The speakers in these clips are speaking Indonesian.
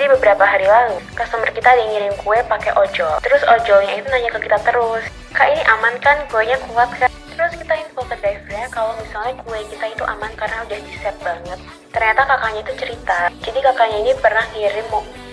Jadi beberapa hari lalu, customer kita ada yang ngirim kue pakai ojol. Terus ojolnya itu nanya ke kita terus, "Kak, ini aman kan? Kuenya kuat kan?" Terus kita info ke drivernya kalau misalnya kue kita itu aman karena udah di-set banget. Ternyata kakaknya itu cerita, jadi kakaknya ini pernah ngirim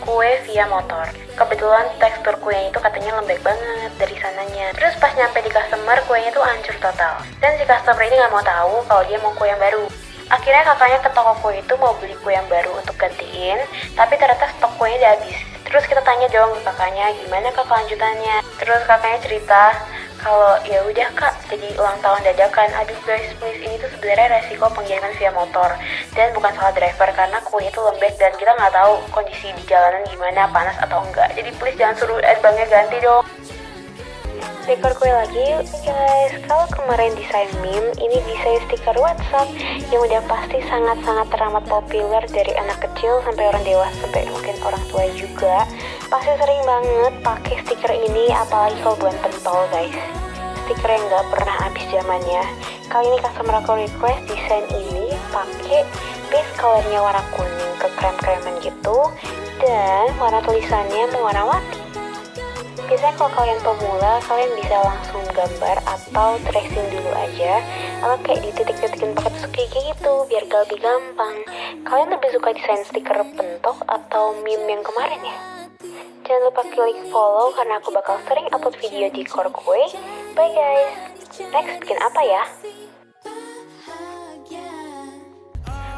kue via motor. Kebetulan tekstur kuenya itu katanya lembek banget dari sananya. Terus pas nyampe di customer, kuenya itu hancur total. Dan si customer ini nggak mau tahu kalau dia mau kue yang baru. Akhirnya kakaknya ke toko kue itu mau beli kue yang baru untuk gantiin, tapi ternyata stok kuenya udah habis. Terus kita tanya dong ke kakaknya, gimana kak kelanjutannya? Terus kakaknya cerita kalau ya udah kak, jadi ulang tahun dadakan. Aduh guys, please, ini tuh sebenarnya resiko pengiriman via motor dan bukan salah driver karena kuenya itu lembek dan kita nggak tahu kondisi di jalanan gimana, panas atau enggak. Jadi please jangan suruh airbagnya ganti dong. Stiker kue lagi yuk guys. Kalau kemarin desain meme, ini desain stiker WhatsApp yang udah pasti sangat-sangat teramat populer dari anak kecil sampai orang dewasa, sampai mungkin orang tua juga. Pasti sering banget pakai stiker ini, apalagi kalau bulan pentol guys. Stiker yang nggak pernah habis zamannya. Kali ini customer aku request desain ini pakai base colornya warna kuning ke krem-kreman gitu, dan warna tulisannya mewarna-warni. Biasanya kalau kalian pemula, kalian bisa langsung gambar atau tracing dulu aja, atau kayak dititik-titikin pakai tusuk gigi gitu, biar gak lebih gampang. Kalian lebih suka desain stiker pentok atau meme yang kemarin ya? Jangan lupa klik follow karena aku bakal sering upload video di Core Kue. Bye guys. Next bikin apa ya?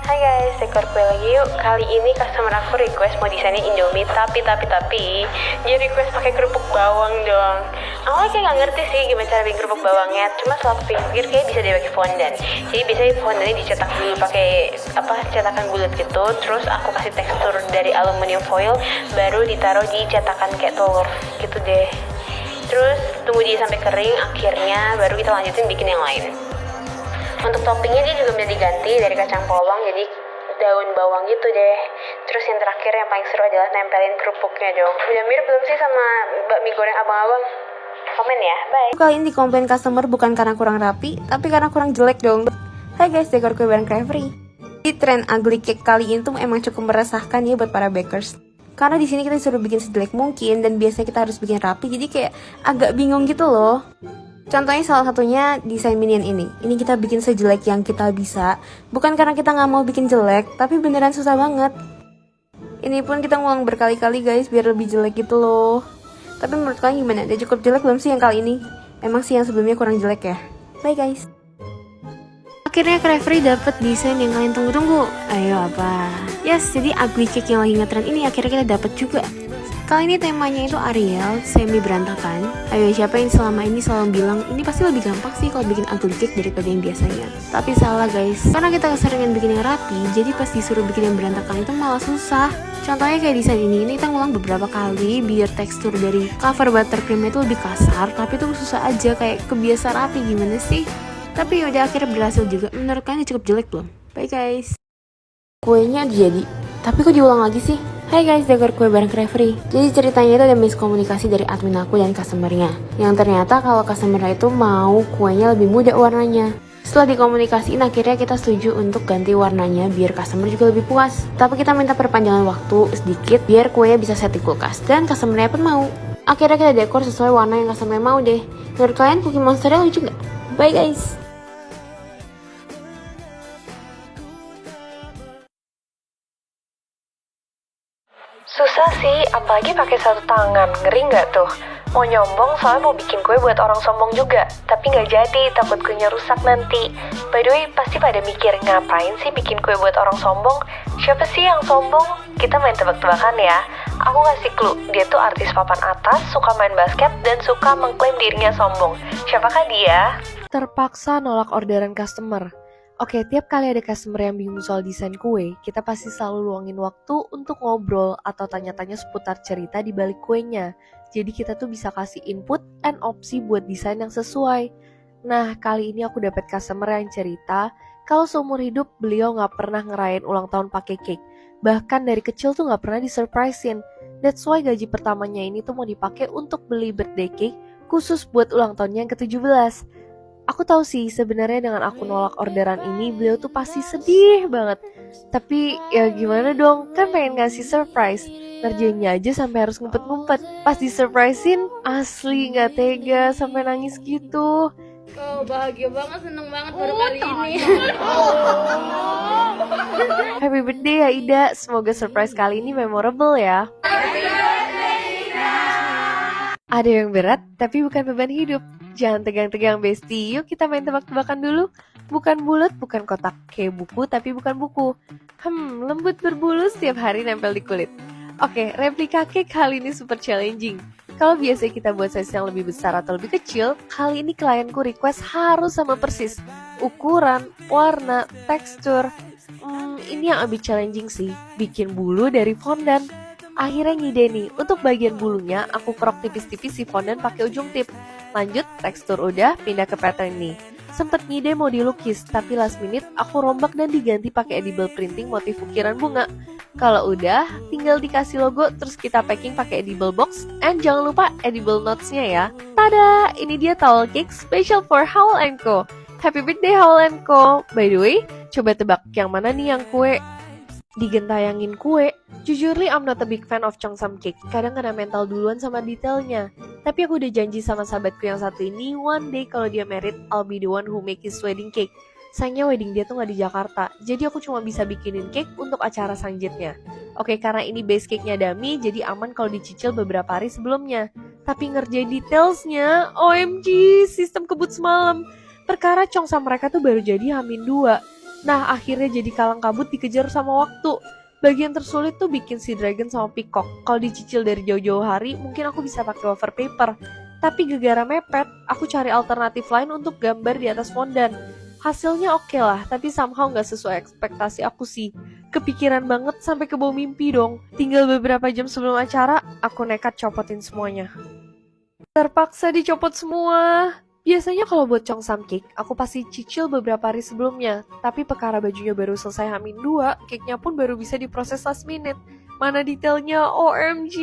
Hai guys, dekor kue lagi yuk. Kali ini customer aku request mau desainnya Indomie, tapi dia request pakai kerupuk bawang dong. Awalnya kayak nggak ngerti sih gimana cara bikin kerupuk bawangnya, cuma setelah pikir kayak bisa dia pakai fondant. Jadi biasanya fondantnya dicetak dulu pakai cetakan bulat gitu, terus aku kasih tekstur dari aluminium foil, baru ditaruh di cetakan kayak telur gitu deh. Terus tunggu dia sampai kering, akhirnya baru kita lanjutin bikin yang lain. Untuk toppingnya dia juga bisa diganti dari kacang polong jadi daun bawang gitu deh. Terus yang terakhir yang paling seru adalah nempelin kerupuknya dong. Udah mirip belum sih sama bakmi goreng abang-abang? Komen ya, bye. Kali ini komplain customer bukan karena kurang rapi, tapi karena kurang jelek dong. Hai guys, dekor kue bareng Cravery. Di tren ugly cake kali ini tuh emang cukup meresahkan ya buat para bakers. Karena di sini kita disuruh bikin sejelek mungkin dan biasanya kita harus bikin rapi, jadi kayak agak bingung gitu loh. Contohnya salah satunya desain minion ini. Ini kita bikin sejelek yang kita bisa. Bukan karena kita nggak mau bikin jelek, tapi beneran susah banget. Ini pun kita ngulang berkali-kali guys, biar lebih jelek gitu loh. Tapi menurut kalian gimana? Udah cukup jelek belum sih yang kali ini? Emang sih yang sebelumnya kurang jelek ya? Bye guys. Akhirnya Cravery dapet desain yang kalian tunggu-tunggu. Ayo apa? Yes, jadi ugly cake yang lagi ngetren ini akhirnya kita dapet juga. Kali ini temanya itu Ariel, semi berantakan. Ayo, siapa yang selama ini selalu bilang ini pasti lebih gampang sih kalau bikin ugly cake daripada yang biasanya. Tapi salah guys, karena kita keseringan bikin yang rapi, jadi pas disuruh bikin yang berantakan itu malah susah. Contohnya kayak desain ini kita ngulang beberapa kali biar tekstur dari cover buttercreamnya itu lebih kasar, tapi itu susah aja, kayak kebiasa rapi gimana sih. Tapi yaudah akhirnya berhasil juga. Menurut kalian cukup jelek belum? Bye guys. Kuenya udah jadi, tapi kok diulang lagi sih? Hai guys, dekor kue bareng Cravery. Jadi ceritanya itu ada miskomunikasi dari admin aku dan customernya, yang ternyata kalau customer itu mau kuenya lebih muda warnanya. Setelah dikomunikasiin, akhirnya kita setuju untuk ganti warnanya biar customer juga lebih puas. Tapi kita minta perpanjangan waktu sedikit biar kuenya bisa set di kulkas, dan customernya pun mau. Akhirnya kita dekor sesuai warna yang customer mau deh. Menurut kalian Cookie Monsternya lucu gak? Bye guys. Susah sih, apalagi pakai satu tangan. Ngeri nggak tuh? Mau nyombong soalnya mau bikin kue buat orang sombong juga. Tapi nggak jadi, takut kuenya rusak nanti. By the way, pasti pada mikir, ngapain sih bikin kue buat orang sombong? Siapa sih yang sombong? Kita main tebak-tebakan ya. Aku ngasih clue, dia tuh artis papan atas, suka main basket, dan suka mengklaim dirinya sombong. Siapakah dia? Terpaksa nolak orderan customer. Oke, tiap kali ada customer yang bingung soal desain kue, kita pasti selalu luangin waktu untuk ngobrol atau tanya-tanya seputar cerita di balik kuenya. Jadi kita tuh bisa kasih input and opsi buat desain yang sesuai. Nah, kali ini aku dapat customer yang cerita kalau seumur hidup beliau nggak pernah ngerayain ulang tahun pakai cake. Bahkan dari kecil tuh nggak pernah disurprisein. That's why gaji pertamanya ini tuh mau dipakai untuk beli birthday cake khusus buat ulang tahunnya yang ke-17. Aku tahu sih sebenarnya dengan aku nolak orderan ini beliau tuh pasti sedih banget. Tapi ya gimana dong, kan pengen ngasih surprise. Ngerjainnya aja sampai harus ngumpet-ngumpet. Pas disurprisein, asli gak tega sampai nangis gitu. Oh, bahagia banget, seneng banget baru kali ini. Happy birthday ya Ida, semoga surprise kali ini memorable ya. Ada yang berat tapi bukan beban hidup. Jangan tegang-tegang bestie, yuk kita main tebak-tebakan dulu. Bukan bulat, bukan kotak, kayak buku tapi bukan buku. Lembut berbulu setiap hari nempel di kulit. Oke, replika cake kali ini super challenging. Kalau biasanya kita buat size yang lebih besar atau lebih kecil, kali ini klienku request harus sama persis. Ukuran, warna, tekstur. Ini yang lebih challenging sih, bikin bulu dari fondant. Akhirnya ngide nih, untuk bagian bulunya aku kerok tipis-tipis si fondant pakai ujung tip. Lanjut, tekstur udah, pindah ke pattern nih. Sempet ngide mau dilukis, tapi last minute aku rombak dan diganti pakai edible printing motif ukiran bunga. Kalau udah, tinggal dikasih logo, terus kita packing pakai edible box. And jangan lupa edible notes-nya ya. Tada! Ini dia towel cake special for Howl & Co. Happy birthday Howl & Co. By the way, coba tebak yang mana nih yang kue digentayangin kue. Jujur li, I'm not a big fan of Cheongsam cake. Kadang kena mental duluan sama detailnya. Tapi aku udah janji sama sahabatku yang satu ini, one day kalau dia married, I'll be the one who make his wedding cake. Sayangnya wedding dia tuh gak di Jakarta, jadi aku cuma bisa bikinin cake untuk acara sanjitnya. Oke, karena ini base cake-nya dummy, jadi aman kalau dicicil beberapa hari sebelumnya. Tapi ngerjain detailsnya, OMG, sistem kebut semalam. Perkara Cheongsam mereka tuh baru jadi H-2. Nah, akhirnya jadi kalang kabut dikejar sama waktu. Bagian tersulit tuh bikin si dragon sama peacock. Kalau dicicil dari jauh-jauh hari, mungkin aku bisa pakai wafer paper. Tapi gegara mepet, aku cari alternatif lain untuk gambar di atas fondant. Hasilnya oke lah, tapi somehow gak sesuai ekspektasi aku sih. Kepikiran banget sampai ke bawah mimpi dong. Tinggal beberapa jam sebelum acara, aku nekat copotin semuanya. Terpaksa dicopot semua. Biasanya kalau buat Cheongsam cake, aku pasti cicil beberapa hari sebelumnya. Tapi perkara bajunya baru selesai H-2, cake-nya pun baru bisa diproses last minute. Mana detailnya, OMG.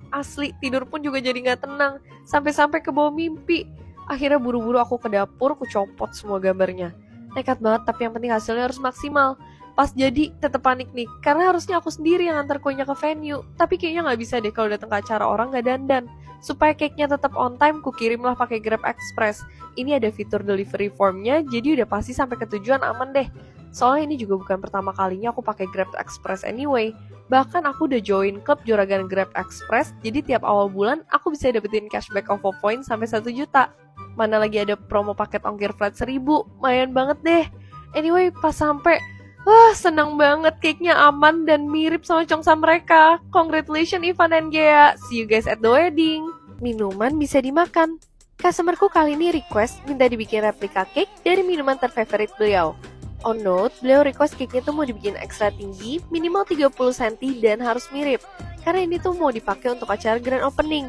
Asli, tidur pun juga jadi gak tenang. Sampai-sampai ke bawah mimpi. Akhirnya buru-buru aku ke dapur, aku copot semua gambarnya. Nekat banget, tapi yang penting hasilnya harus maksimal. Pas jadi, tetep panik nih. Karena harusnya aku sendiri yang antar kuenya ke venue. Tapi kayaknya gak bisa deh kalau datang ke acara orang gak dandan. Supaya cake-nya tetap on time, ku kirimlah pakai Grab Express. Ini ada fitur delivery formnya, jadi udah pasti sampai ke tujuan aman deh. Soalnya ini juga bukan pertama kalinya aku pakai Grab Express anyway. Bahkan aku udah join klub juragan Grab Express, jadi tiap awal bulan aku bisa dapetin cashback OVO point sampai 1 juta. Mana lagi ada promo paket ongkir flat 1000, lumayan banget deh. Anyway, pas sampai, wah senang banget, cake-nya aman dan mirip sama Cheongsam mereka. Congratulations Ivan and Gea, see you guys at the wedding. Minuman bisa dimakan. Customerku kali ini request minta dibikin replika cake dari minuman terfavorit beliau. On note, beliau request cake-nya tuh mau dibikin ekstra tinggi, minimal 30 cm dan harus mirip. Karena ini tuh mau dipakai untuk acara grand opening.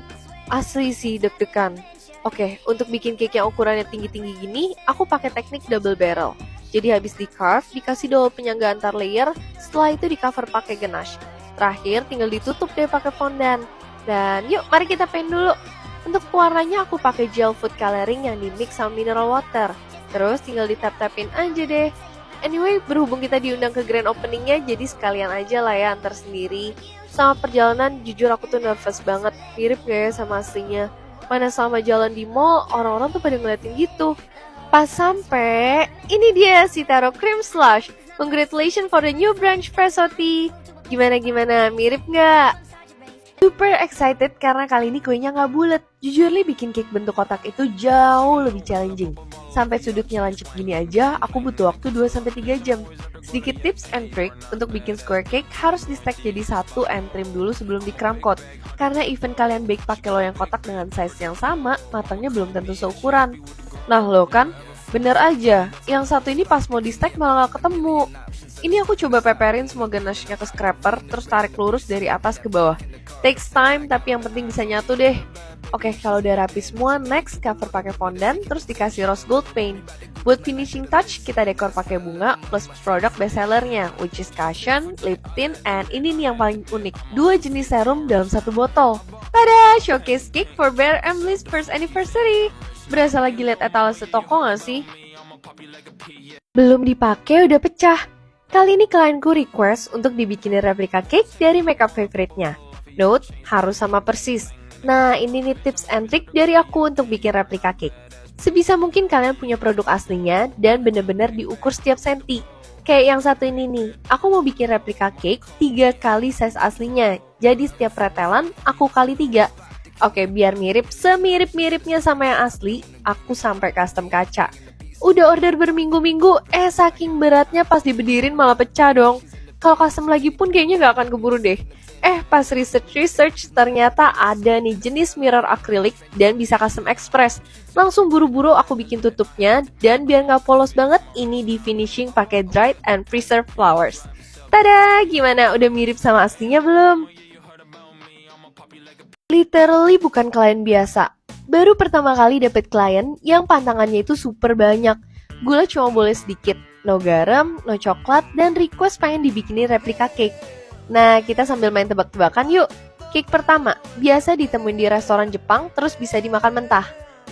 Asli sih deg-degan. Oke, untuk bikin cake yang ukurannya tinggi-tinggi gini, aku pakai teknik double barrel. Jadi habis di carve, dikasih double penyangga antar layer, setelah itu di cover pakai ganache. Terakhir tinggal ditutup deh pakai fondant. Dan yuk, mari kita paint dulu. Untuk warnanya aku pakai gel food coloring yang dimix sama mineral water. Terus tinggal ditap-tapin aja deh. Anyway, berhubung kita diundang ke grand openingnya, jadi sekalian aja lah ya antar sendiri. Sama perjalanan, jujur aku tuh nervous banget. Mirip gak ya sama aslinya? Mana selama jalan di mall, orang-orang tuh pada ngeliatin gitu. Pas sampai, ini dia si Taro Cream Slush. Congratulations for the new branch Presso Tea. Gimana, mirip gak? Super excited karena kali ini kuenya gak bulat. Jujur li bikin cake bentuk kotak itu jauh lebih challenging. Sampai sudutnya lancip gini aja, aku butuh waktu 2-3 jam. Sedikit tips and trick, untuk bikin square cake harus di stack jadi satu and trim dulu sebelum di crumb coat. Karena even kalian bake pakai loyang kotak dengan size yang sama, matangnya belum tentu seukuran. Nah lo kan, bener aja, yang satu ini pas mau di stack malah gak ketemu. Ini aku coba peperin semua ganache-nya ke scraper, terus tarik lurus dari atas ke bawah. Takes time, tapi yang penting bisa nyatu deh. Oke, kalau udah rapi semua, next cover pakai fondant, terus dikasih rose gold paint. Buat finishing touch, kita dekor pakai bunga, plus produk bestsellernya, which is cushion, lip tint, and ini nih yang paling unik, 2 jenis serum dalam 1 botol. Tada! Showcase cake for Bear Emily's first anniversary! Berasa lagi liat etalase toko gak sih? Belum dipakai udah pecah. Kali ini klienku request untuk dibikinin replika cake dari makeup favorite-nya. Note, harus sama persis. Nah, ini nih tips and trick dari aku untuk bikin replika cake. Sebisa mungkin kalian punya produk aslinya dan bener-bener diukur setiap senti. Kayak yang satu ini nih, aku mau bikin replika cake 3 kali size aslinya. Jadi setiap pretelan aku kali 3. Oke, biar mirip semirip-miripnya sama yang asli, aku sampai custom kaca. Udah order berminggu-minggu, saking beratnya pas dibedirin malah pecah dong. Kalau custom lagi pun kayaknya gak akan keburu deh. Pas research ternyata ada nih jenis mirror akrilik dan bisa custom express. Langsung buru-buru aku bikin tutupnya dan biar gak polos banget, ini di finishing pakai dried and preserved flowers. Tada, gimana? Udah mirip sama aslinya belum? Literally bukan klien biasa. Baru pertama kali dapet klien yang pantangannya itu super banyak. Gula cuma boleh sedikit, no garam, no coklat, dan request pengen dibikinin replika cake. Nah, kita sambil main tebak-tebakan yuk. Cake pertama, biasa ditemuin di restoran Jepang, terus bisa dimakan mentah.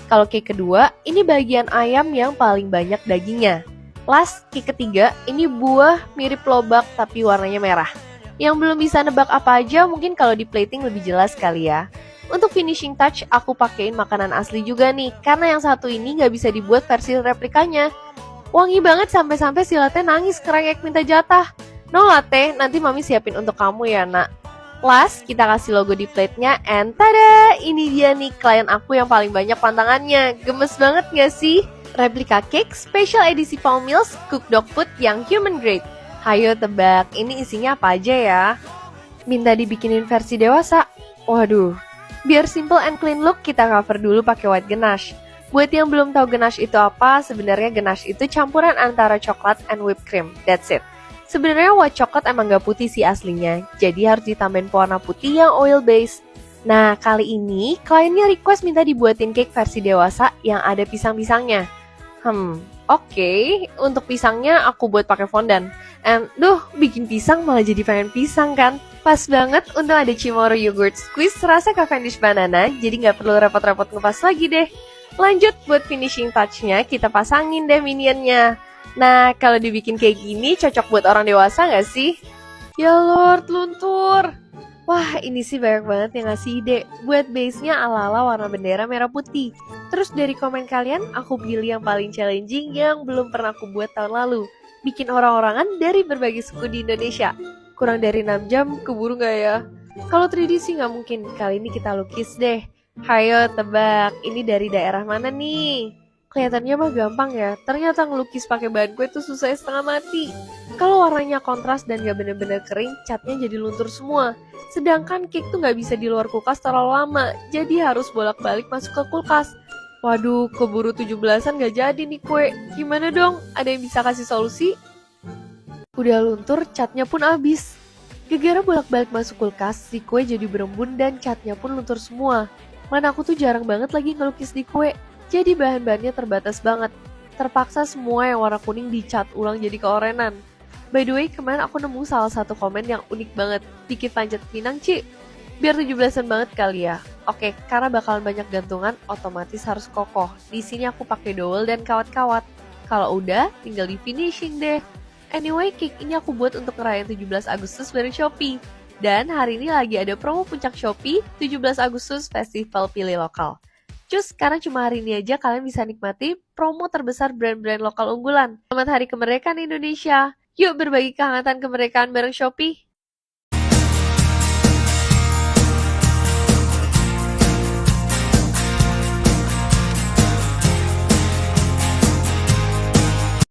Kalau cake kedua, ini bagian ayam yang paling banyak dagingnya. Last, cake ketiga, ini buah mirip lobak tapi warnanya merah. Yang belum bisa nebak apa aja, mungkin kalau di plating lebih jelas kali ya. Untuk finishing touch, aku pakein makanan asli juga nih, karena yang satu ini nggak bisa dibuat versi replikanya. Wangi banget sampai-sampai si latte nangis kerengek minta jatah. No latte, nanti mami siapin untuk kamu ya nak. Last, kita kasih logo di plate-nya, and tada! Ini dia nih klien aku yang paling banyak pantangannya. Gemes banget nggak sih? Replika cake special edisi Paul Mills cook dog food yang human grade. Hayo tebak, ini isinya apa aja ya? Minta dibikinin versi dewasa. Waduh. Biar simple and clean look, kita cover dulu pakai white ganache. Buat yang belum tahu ganache itu apa, sebenarnya ganache itu campuran antara coklat and whipped cream. That's it. Sebenarnya white coklat emang gak putih sih aslinya, jadi harus ditambahin pewarna putih yang oil base. Nah, kali ini kliennya request minta dibuatin cake versi dewasa yang ada pisang-pisangnya. Oke. Untuk pisangnya aku buat pakai fondant. Bikin pisang malah jadi pengen pisang kan? Pas banget untuk ada Cimoro yogurt squeeze rasa Cavendish banana, jadi nggak perlu repot-repot ngepas lagi deh. Lanjut buat finishing touch-nya, kita pasangin deh minionnya. Nah, kalau dibikin kayak gini cocok buat orang dewasa nggak sih? Ya Lord, luntur. Wah, ini sih banyak banget yang ngasih ide. Buat base-nya ala-ala warna bendera merah putih. Terus dari komen kalian, aku pilih yang paling challenging yang belum pernah aku buat tahun lalu. Bikin orang-orangan dari berbagai suku di Indonesia. Kurang dari 6 jam, keburu gak ya? Kalau 3D sih gak mungkin, kali ini kita lukis deh. Hayo tebak, ini dari daerah mana nih? Kelihatannya mah gampang ya, ternyata ngelukis pakai bahan kue tuh susah setengah mati. Kalau warnanya kontras dan gak bener-bener kering, catnya jadi luntur semua. Sedangkan cake tuh gak bisa di luar kulkas terlalu lama, jadi harus bolak-balik masuk ke kulkas. Waduh, keburu 17-an gak jadi nih kue. Gimana dong? Ada yang bisa kasih solusi? Udah luntur, catnya pun habis. Gara-gara bolak-balik masuk kulkas, si kue jadi berembun dan catnya pun luntur semua. Mana aku tuh jarang banget lagi ngelukis di kue, jadi bahan-bahannya terbatas banget. Terpaksa semua yang warna kuning dicat ulang jadi keorenan. By the way, kemarin aku nemu salah satu komen yang unik banget. Bikin panjat pinang, Ci. Biar 17-an banget kali ya. Oke, karena bakalan banyak gantungan, otomatis harus kokoh. Di sini aku pakai dowel dan kawat-kawat. Kalau udah, tinggal di finishing deh. Anyway, cake ini aku buat untuk ngerayain 17 Agustus bareng Shopee. Dan hari ini lagi ada promo puncak Shopee 17 Agustus Festival Pilih Lokal. Cus, karena cuma hari ini aja kalian bisa nikmati promo terbesar brand-brand lokal unggulan. Selamat Hari Kemerdekaan Indonesia. Yuk berbagi kehangatan kemerdekaan bareng Shopee.